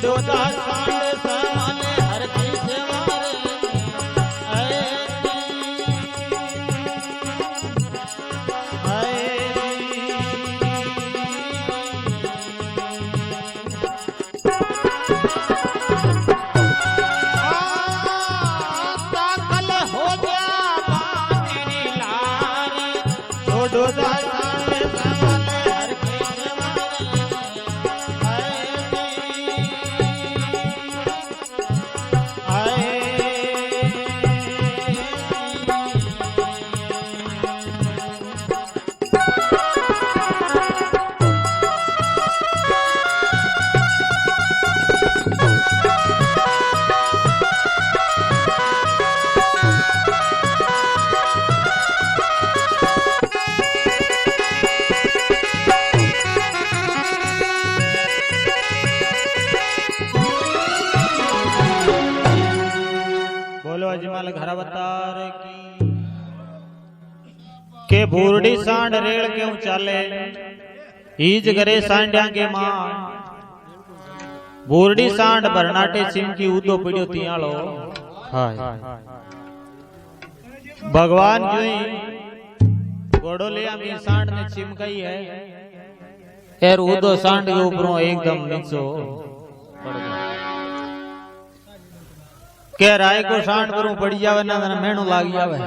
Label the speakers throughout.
Speaker 1: छोड़ो दासांड समाले हर की सेवा के भूरडी सांड रेल क्यों चाले ईज करे सांड्या के मां भूरडी सांड भरनाटे सिमकी उदो पड़ियो तियालो हाय भगवान जोई घोड़ो लिया में सांड ने चिमकाई है एर उदो सांड के ऊपरों एकदम नीचो पड़ गया के राय को सांड करूं पड़ जावे ना मेणो लाग जावे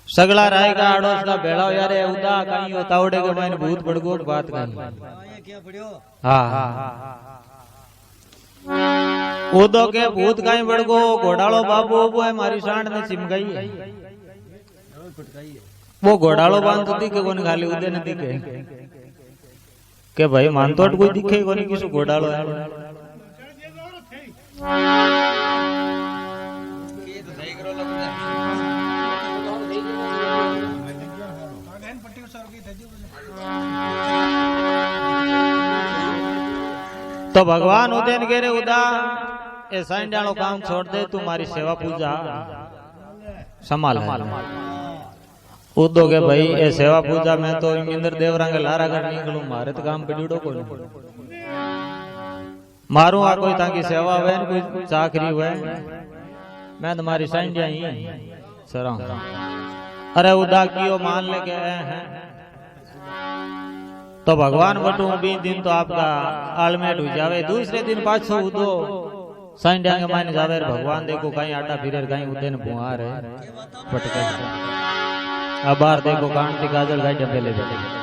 Speaker 1: सगला राय का आड़ोस का भेड़ा यार उदा कहीं हो तावड़े के मैंने भूत बड़गो बात कही हाँ उदो के भूत कहीं बड़गो घोड़ालो बाबू वो है मारी सांड ने चिमकाई है वो घोड़ालो बांध दी के कोने खाली उदे ने दिखे के भाई मानतोट कोई दिखे कोने किसु घोड़ालो तो भगवान उदयन गेरे उदा ए सांडालो काम छोड़ दे तू मारी सेवा पूजा संभाल उदो के भाई ए सेवा पूजा में तो इंद्र देवरा के लारा कर निकलू मारे तो काम पड़ीड़ो को मारू आ कोई ताकि सेवा हुए कोई चाकरी हुए मैं तुम्हारी सांडिया ही सरा अरे उदा कियो मान ले के हैं तो भगवान बटू 20 दिन तो आपका आलमेट हो जावे दूसरे दिन पाछो उदो सांडिया के माने जावे भगवान देखो कहीं आटा फिरे कहीं उदे ने बुहार है पटके अब बाहर देखो कांति काजल गाय डबेले बेले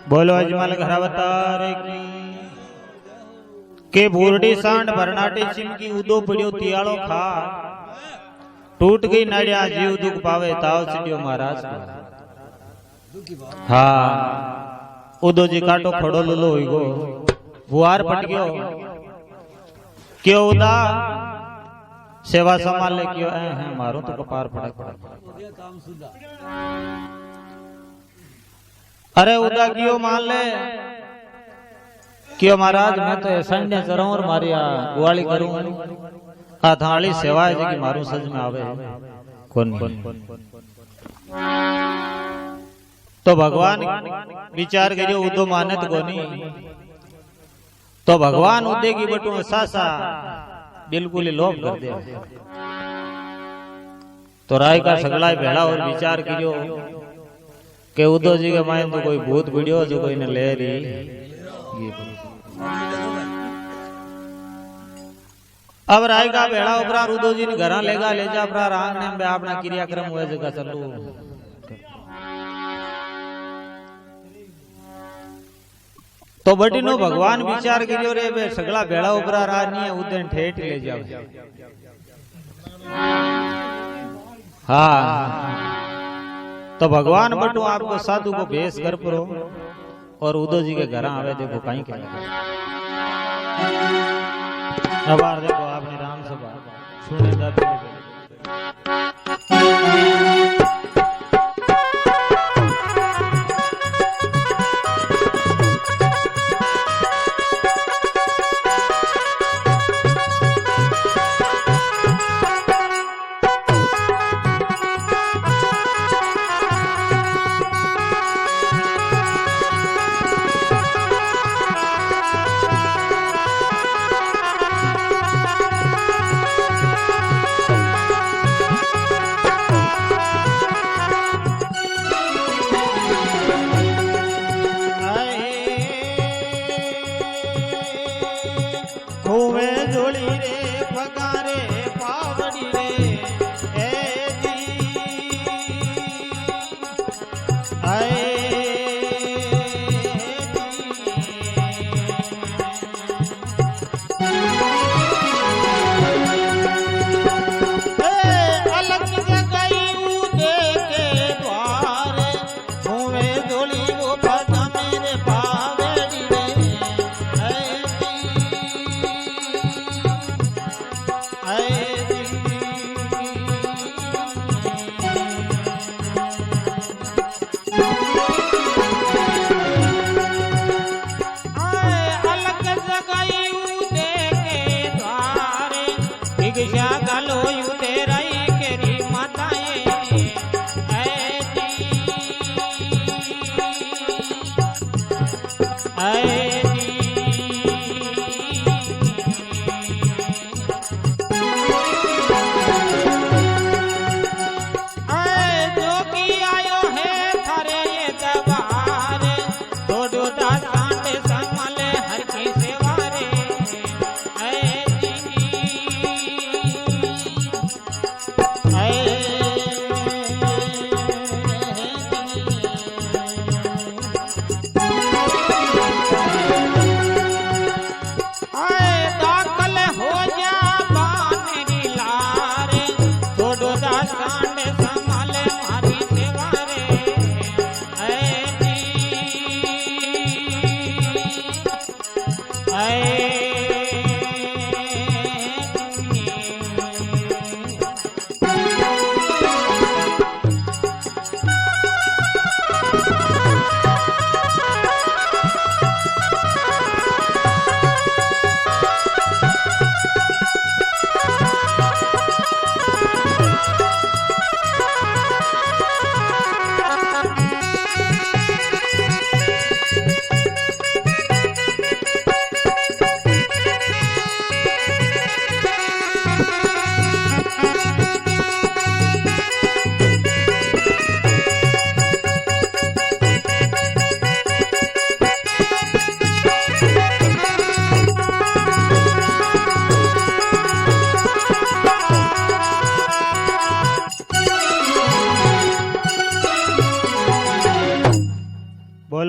Speaker 1: बोलो अजमल घरावतार की के बूरडी सांड भरनाटी चिमकी उदो पड़ियो तियालो खा टूट गई नाड़िया जीव दुख पावे ताव चिड़ियो महाराज हाँ उदो जी काटो खड़ो लुलो हुई गो बुआर पट गयो क्यों उदा सेवा संभाल ले क्यों है मारो तो कपार पड़े अरे उदा क्यों मान ले क्यों महाराज मैं तो संडे करूं और मारी गुआली करूं आ थाली सेवा है जी मारू सज में आवे कौन तो भगवान विचार करियो उदो मानत कोनी तो भगवान उदे की बटू सासा बिल्कुल ही लोभ कर दे तो राय का सगला भेड़ा और विचार करियो के उदो जी के मायन तो कोई भूत भिड़ियो जो कोई ने ले रही अब राय का भेड़ा उपरा उदो जी ने घर लेगा ले जा अपना रांगने में अपना क्रियाक्रम हुए जगह चलू तो बटी नो भगवान विचार करियो रे बे सगला भेड़ा उपरा रा नहीं है उदन ठेठ ले जाओ हाँ तो भगवान बटू आपको साधु को भेष कर परो और उदो जी के घर आवे देखो कहीं क्या अब देखो आपने राम सभा सुने जाते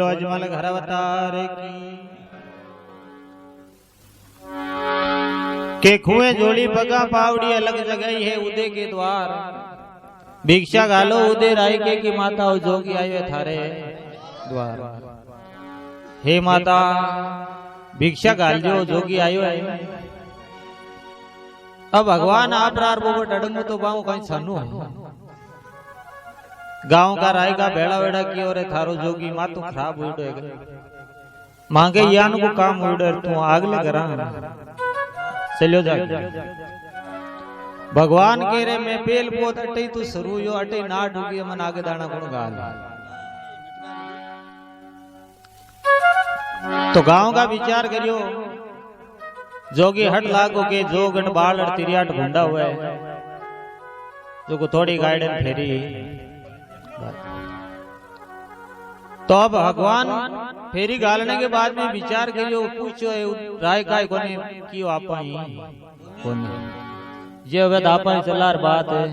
Speaker 1: बोलो अजमल घर अवतार की। के खुए जोड़ी पगा पावड़ी अलग जगह है उदय के द्वार। भिक्षा गालो उदय राय के की माता हो जोगी आयो थारे द्वार। हे माता भिक्षा गाल जो जोगी आयो है। अब भगवान आप रार बोबो डडंगो तो बाऊ कहीं छानू गांव का राय का बेड़ा वेड़ा की और थारो जोगी माँ तो खराब उड़े मांगे यान को काम उड़े तू आगले करा चलो जा। भगवान कह रहे मैं पेल पोत अटे तू सरू यो अटे ना डूबी मन आगे दाना गुण गाल। तो गांव का विचार करियो जोगी हट लागो के जोगन बाल और तिरियाट भुंडा हुआ है जो को थोड़ी गाइडन फेरी। तो अब भगवान फेरी गालने के बाद में विचार करियो पूछो राय काय कोने कियो आपा ही कोने ये वेद आपा ही चलार बात है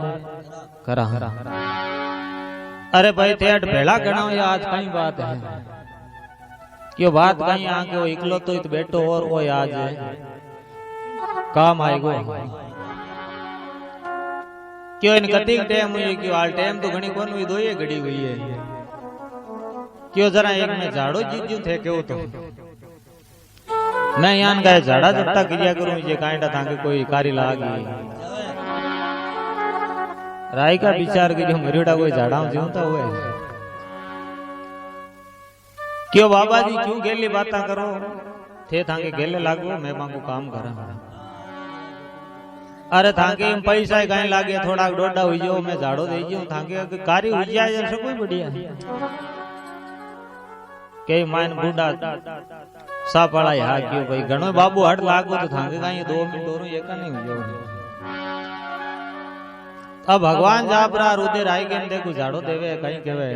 Speaker 1: करा। अरे भाई थे भेड़ा गणाओ या आज कहीं बात है क्यों बात कहीं आके वो इकलो तो इत बैठो और वो आज काम आएगो क्यों इन कटिंग टाइम हुई क्यों आल टाइम तो घनी कौन हुई दो ये घड़ी हुई है क्यों जरा एक में झाड़ो जीजू थे क्यों तो मैं यान गाय झाड़ा जट्टा किया करूं ये कांटा तांगे कोई कारी लागी राय का विचार कि जो मरीड़ा कोई झाड़ा जीवता हुआ है क्यों बाबा जी क्यों गेली बातें करो थे थांगे गेले लागो मैं मांगू काम करा। अरे थांगे पैसा कहीं लागे थोड़ा डोडा हुई जो मैं झाड़ो दे जो थांगे कारी हुई जाए जैसे कोई बढ़िया के मान बूढ़ा सा पड़ा यहाँ क्यों भाई घणो बाबू हट लागो तो थांगे कहीं 2 मिनट और ये का नहीं हुई। अब भगवान जापरा रुदे राय के देखो झाड़ो देवे कहीं केवे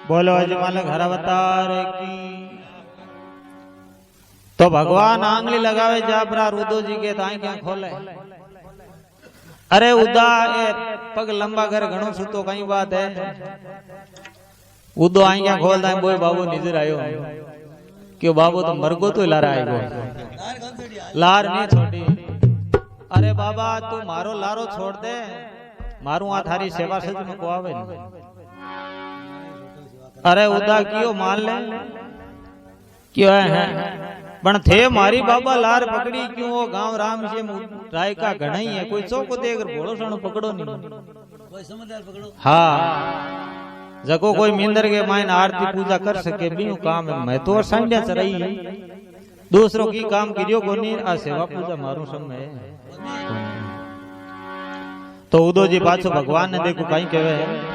Speaker 1: बोलो अजमल घर अवतार की। तो भगवान आंगली लगावे जाबरा रुदो जी के ताई क्या खोले। अरे उदा ए पग लंबा कर घणो सुतो कई बात है। उदो आई क्या खोलदा है बोय बाबू नजर आयो क्यों बाबू तो मरगो तो लारा आएगो लार नहीं छोड़ी। अरे बाबा तू मारो लारो छोड़ दे मारू आ थारी सेवा सज में को आवे। अरे उदा कियो मान ले क्यों है पण थे मारी बाबा लार पकड़ी क्यों वो गांव राम से राय का घना ही है कोई चौको देकर भोड़ो सणो पकड़ो नहीं कोई समझदार पकड़ो। हाँ जको कोई मिंदर के मायन आरती पूजा कर सके बिनु काम है। मैं तो सांडिया चराई है दूसरों की काम करियो कोनी आ सेवा पूजा मारू समय। तो उदो जी पाछो भगवान ने देखो कहीं कहवे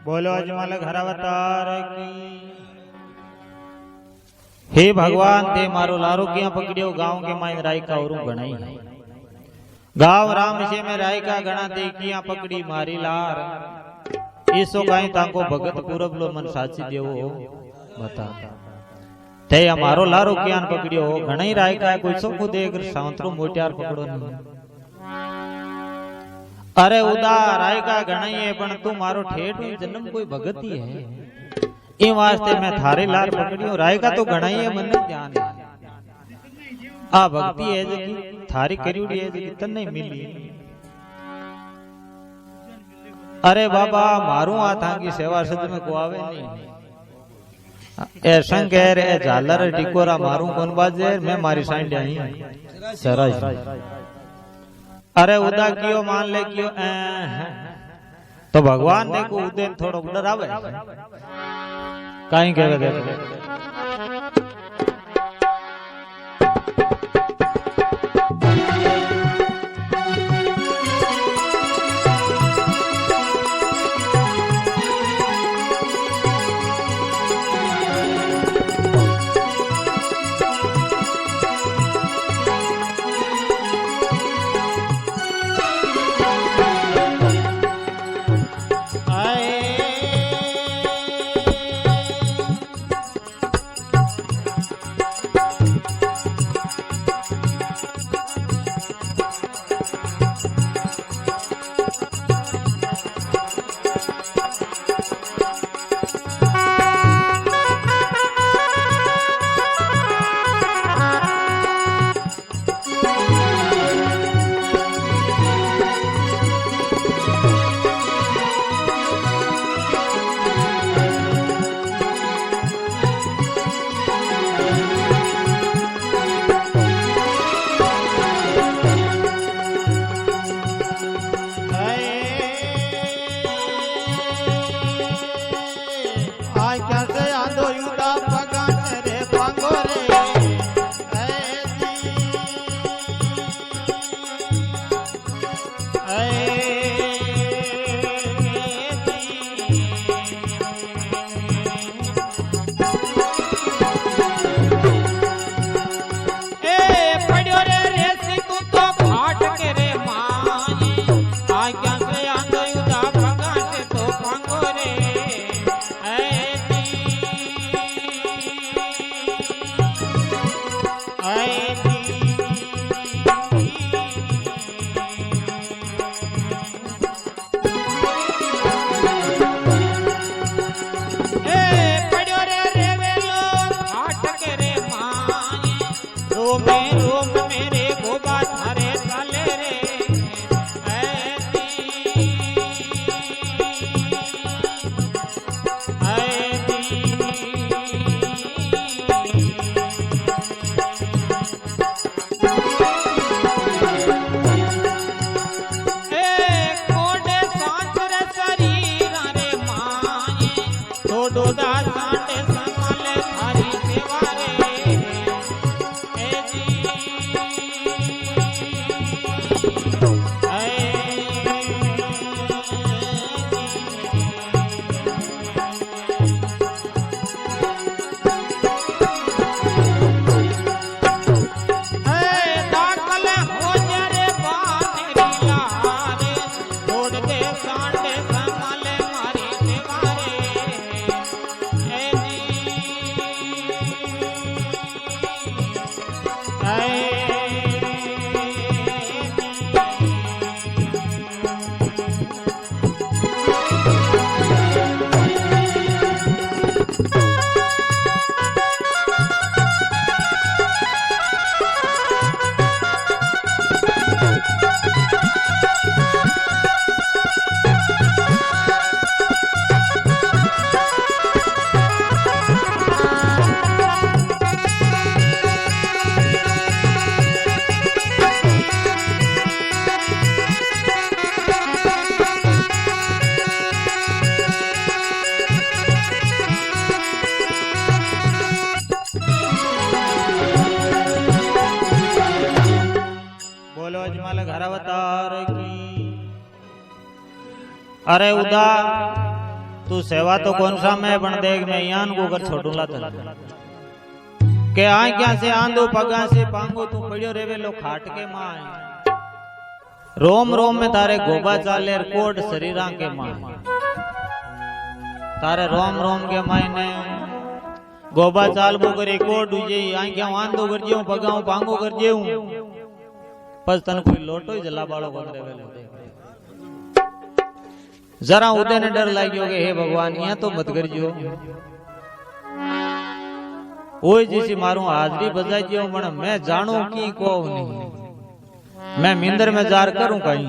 Speaker 1: बोलो अजमल घर अवतार की। हे भगवान ते मारो लारो किया पकड़ियो गांव के माइन राय का औरू गणाई गांव राम से में राय का गणा दे किया पकड़ी मारी लार ईसो गाय तांको भगत पूरब लो मन साची देवो बता ते मारो लारो किया पकड़ियो गणाई राय का कोई सो देख सांतरो मोटियार पकड़ो नहीं। अरे उदार राय का गणाई है पण तू मारो ठेठ जन्म कोई भगत ही है इन वास्ते मैं थारे लार पकड़ियो राय का तो गणाई है मन ध्यान है आ भक्ति है जो की थारी करीड़ी है जो की तन्ने मिली। अरे बाबा मारू आ थांगी सेवा सद में को आवे नहीं ए शंकर ए झालर टिकोरा मारू कोन बाजे मैं मारी सांडिया ही सरस। अरे उदा कियो मान ले कियो तो भगवान देखो उदय थोड़ो डरावे काई कहवे दे। अरे उदा तू सेवा तो कौन सा मैं बन देख मैं यान को कर छोड़ू ला के आ क्या से आंदो पगा से पांगो तू पड़ियो रेवे लो खाट के मां रोम रोम में तारे गोबा चाले कोट शरीरा के मां तारे रोम रोम के मायने गोबा चाल बो करे कोट उजे आ क्या आंदो कर जियो पगाऊ पांगो कर जियो बस तन कोई लोटो ही जला बाड़ो को रेवे लो जरा उदय ने डर लाग्यो के हे भगवान यहाँ तो मत करजो ओए जैसी मारू हाजरी बजाई दियो पण मैं जानो की को नहीं मैं मिंदर में जार करूं कहीं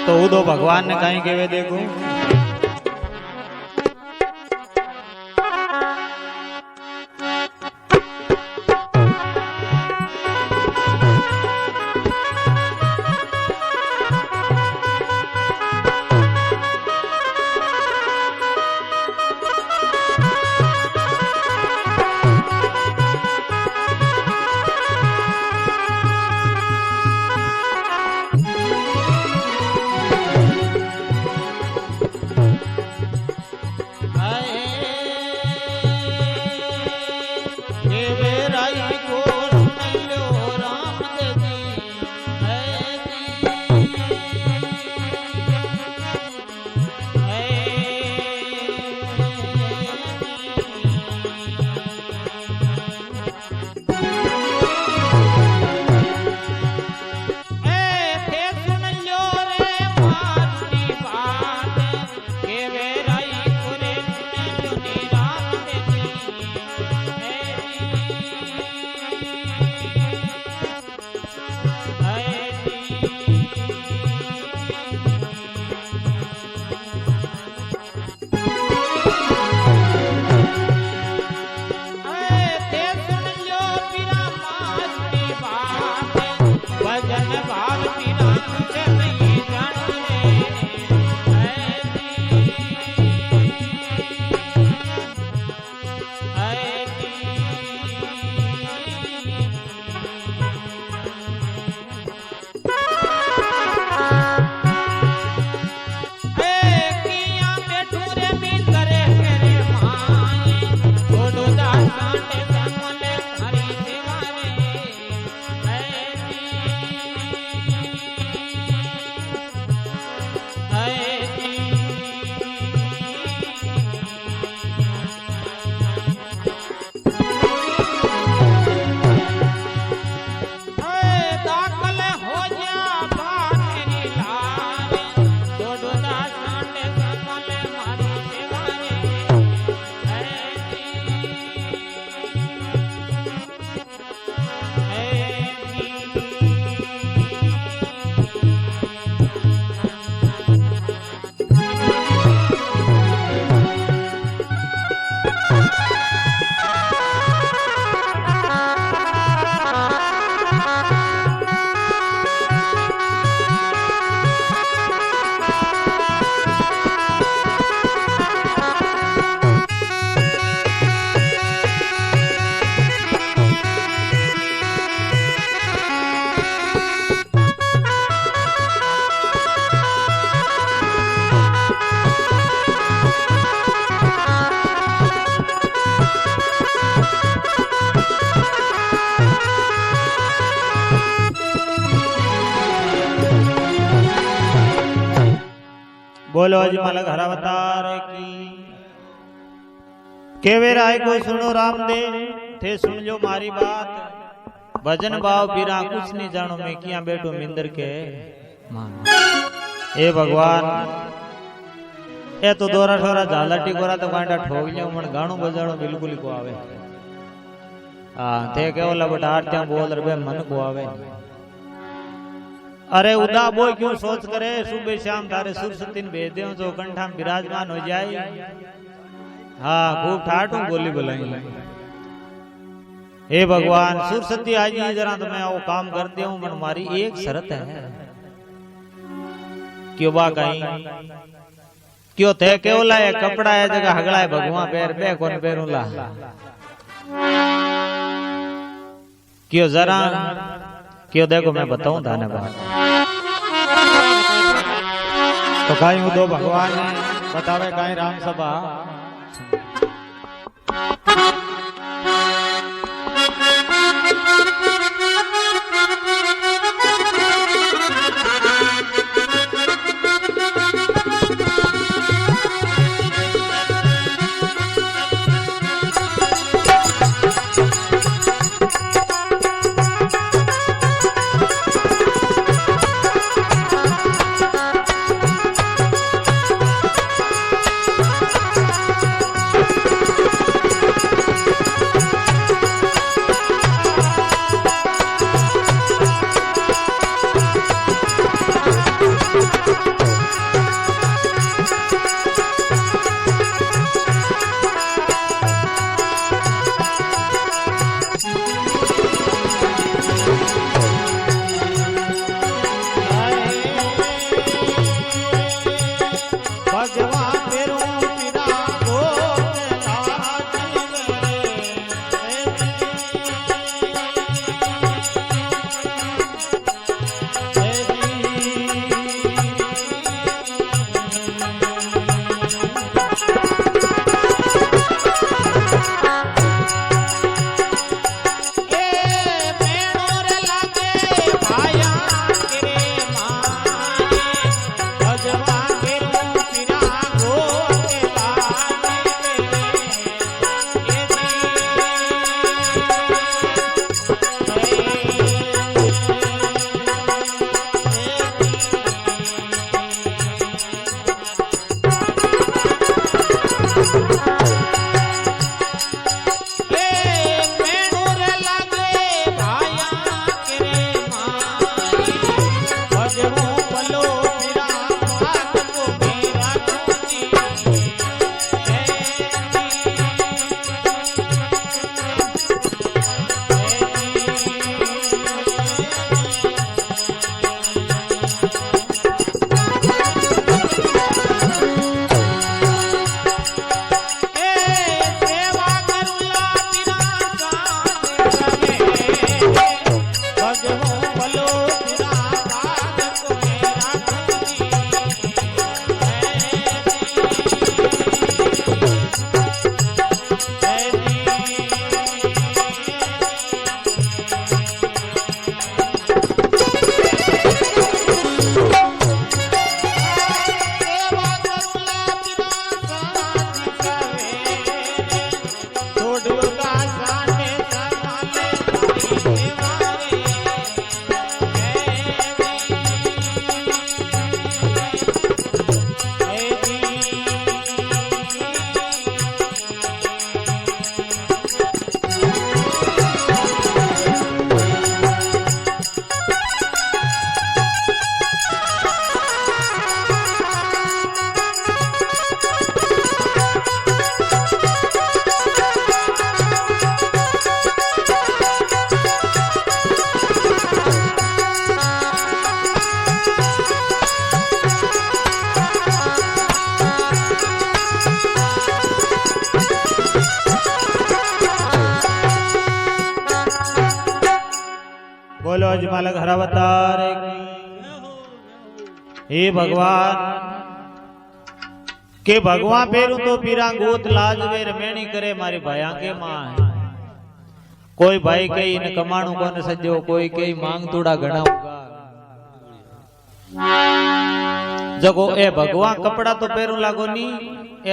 Speaker 1: तो उदो भगवान ने कहीं केवे देखो बोलो जी मालक हरावतार की केवे राय को सुनो राम दे थे सुन लो मारी बात भजन भाव पीरा कुछ नहीं जानो मैं किया बैठो मिंदर के मान ए भगवान ए तो दोरा छोरा झालटी गोरा तो कांटा ठोक लियो मन गाणो बजाणो बिल्कुल को आवे हां थे केवला बट आरत्या बोल रे मन को आवे अरे उदा बोय क्यों सोच करे सुबह शाम तारे सुरसती भेज दे जो कंठा में विराजमान हो जाए हाँ खूब ठाटू बोली बुलाई हे भगवान सुरसती आज जरा तो मैं वो काम करते हूँ मन मारी एक शर्त है क्यों बा कहीं क्यों थे केवला है कपड़ा है जगह हगड़ा है भगवान पैर बे कौन पैरूला क्यों जरा क्यों देखो मैं बताऊं थाने बात तो कहीं वो दो भगवान बतावे कहीं राम सभा बोलो अजमालक हरावतार हे भगवान के भगवान पेरू तो पीरा गोत लाज वे रमेणी करे मारी भाया के मां कोई भाई कई इन कमाणु कोन सजो कोई कई मांग तोड़ा घना होगा जगो ए भगवान कपड़ा तो पेरू लागो नी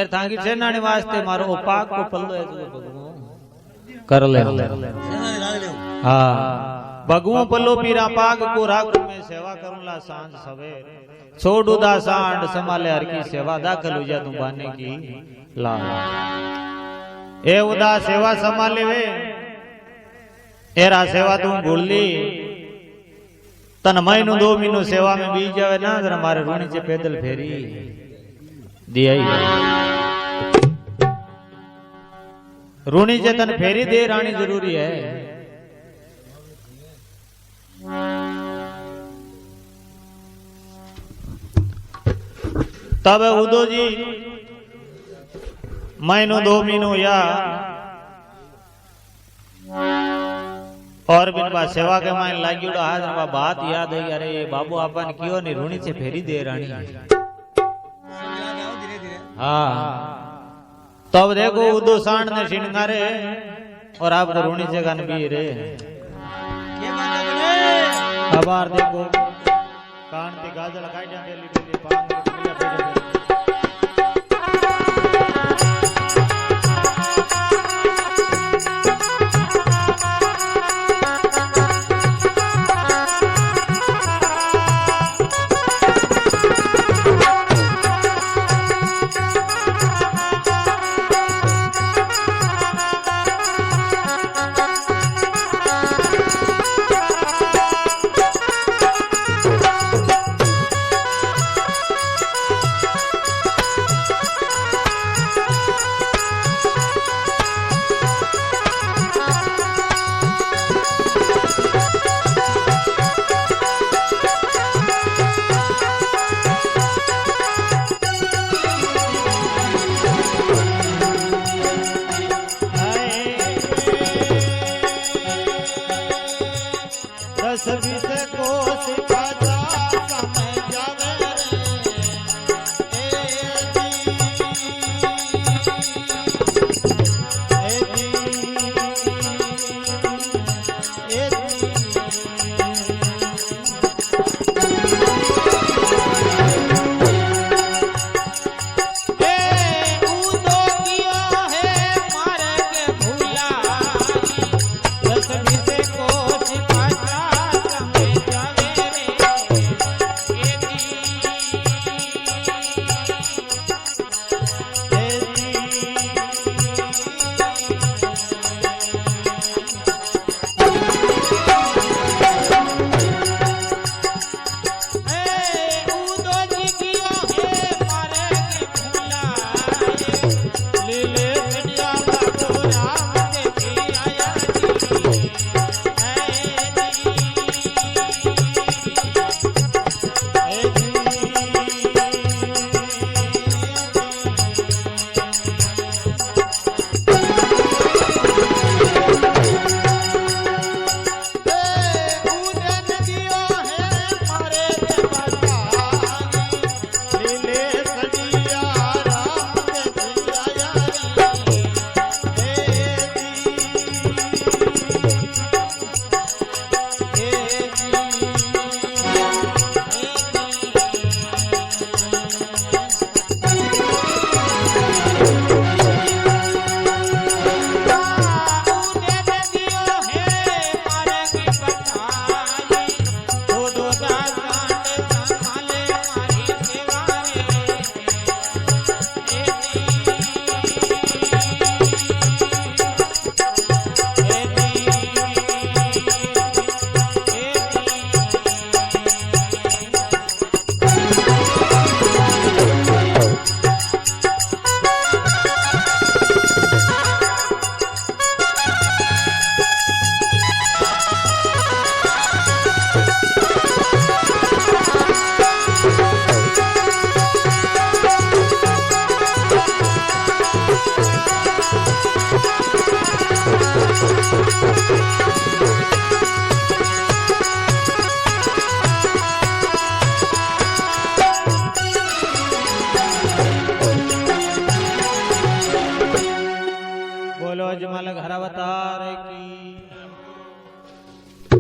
Speaker 1: एर थांगी सेनानी वास्ते मारो पाक को पल्लो है भगवान कर ले हां भगवान पल्लो पीरा पाक को राख में सेवा करूंला सांझ सवेर छोड़ू दा सांड संभाले हर की सेवा दाखिल हो जा तू बाने की ला ए उदा सेवा संभाले वे एरा सेवा तू भूल ली तन महीनों 2 महीनों सेवा में बीत जावे ना जरा मारे रूणी से पैदल फेरी दिया ही रूणी से तन फेरी दे रानी जरूरी है तब उदो जी महीनों 2 महीनों या और बिन बा सेवा के मायने लागी उड़ा आज ना बात याद है अरे बाबू आपन कियो नहीं रूणी से फेरी दे रानी हाँ तब देखो उदो सांड ने श्रृंगारे और आप रूणी से गन भी रे अबार देखो कान पे गाजर लगाई जाते लीडे पांग की।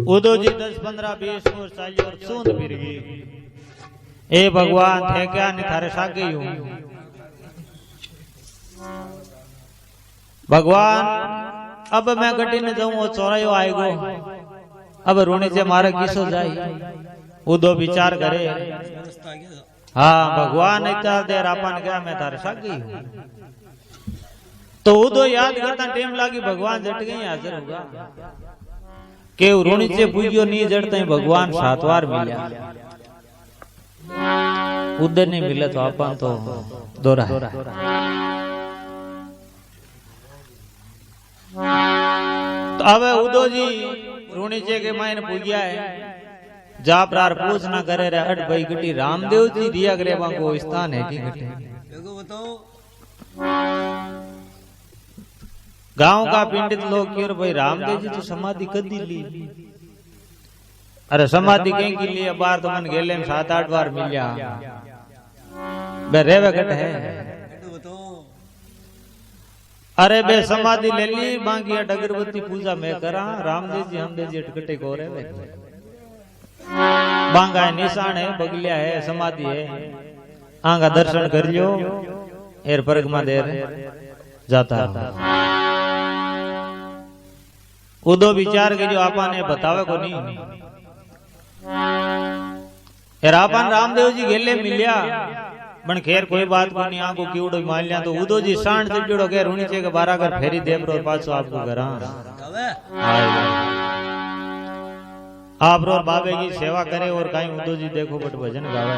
Speaker 1: उदो जी 10 15 20 वर्ष चाली और सूंद फिर गई। ए भगवान थे क्या ने थारे सागे हूं भगवान। अब मैं गड्डी ने जाऊं चौरायो आएगो, अब रोने से मारे किसो जाए। उदो विचार करे हाँ भगवान इतना देर अपन गया मैं थारे सागी हूं। तो उदो याद करता टेम लागी भगवान जट गई हाजिर होगा के रोनी से पूजियो नहीं जड़ते भगवान 7 बार मिला। उधर नहीं मिले तो अपन तो दोरा है। तो अब उदो जी रोनी से के मायने पूजिया है जा प्रार पूछ ना करे रे अट भाई गटी रामदेव जी दिया करे को स्थान है की गटे गांव का पंडित लोग क्यों भाई रामदेव जी तो समाधि कदी ली। अरे समाधि कहीं की लिए बार तो मन गेले में 7-8 बार मिलिया बे रेवे गट है। अरे बे समाधि ले ली बाकी अगरबत्ती पूजा मैं करा रामदेव जी हमदेव जी अटकटे को रे बांगा है निशान है बगलिया है समाधि है आंगा दर्शन कर लियो एर परिक्रमा देर जाता उदो विचार करियो आपा ने बतावे को नहीं। एर आपन रामदेव जी गेले मिलिया पण खैर कोई बात को नहीं आंको कीवड़ो मान लिया। तो उदो जी सांड से जुड़ो के रुणी चे के 12 कर फेरी देव रो पाछो आपको घरा आप रो बाबे की सेवा करे और कहीं उदो जी देखो बट भजन गावे।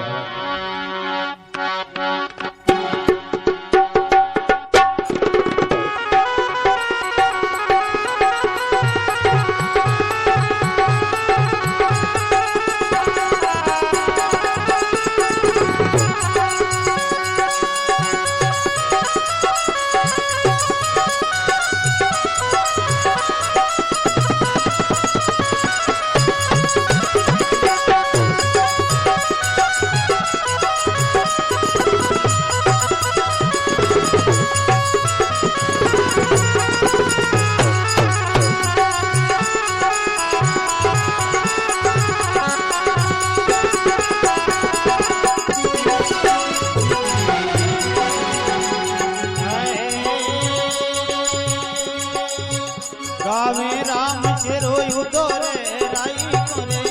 Speaker 2: गावे राम तेरो उदो रे राई करे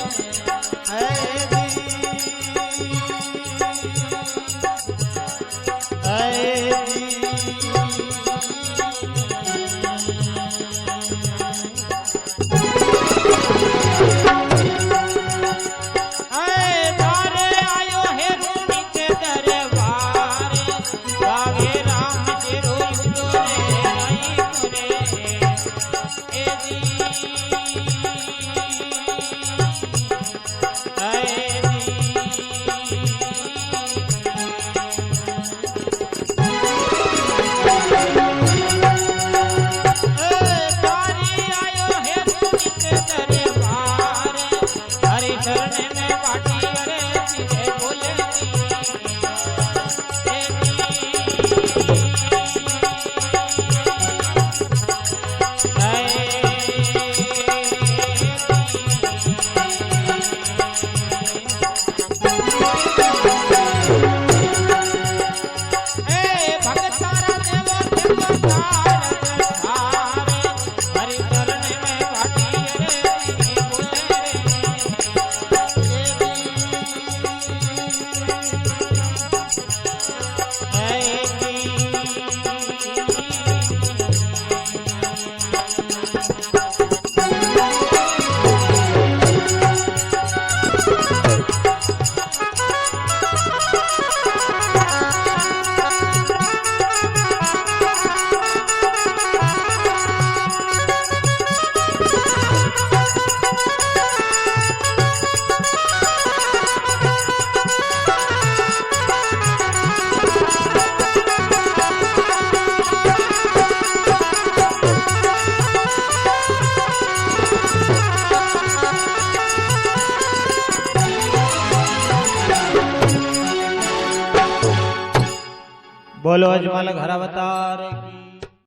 Speaker 1: बोलो अजमल घर अवतार।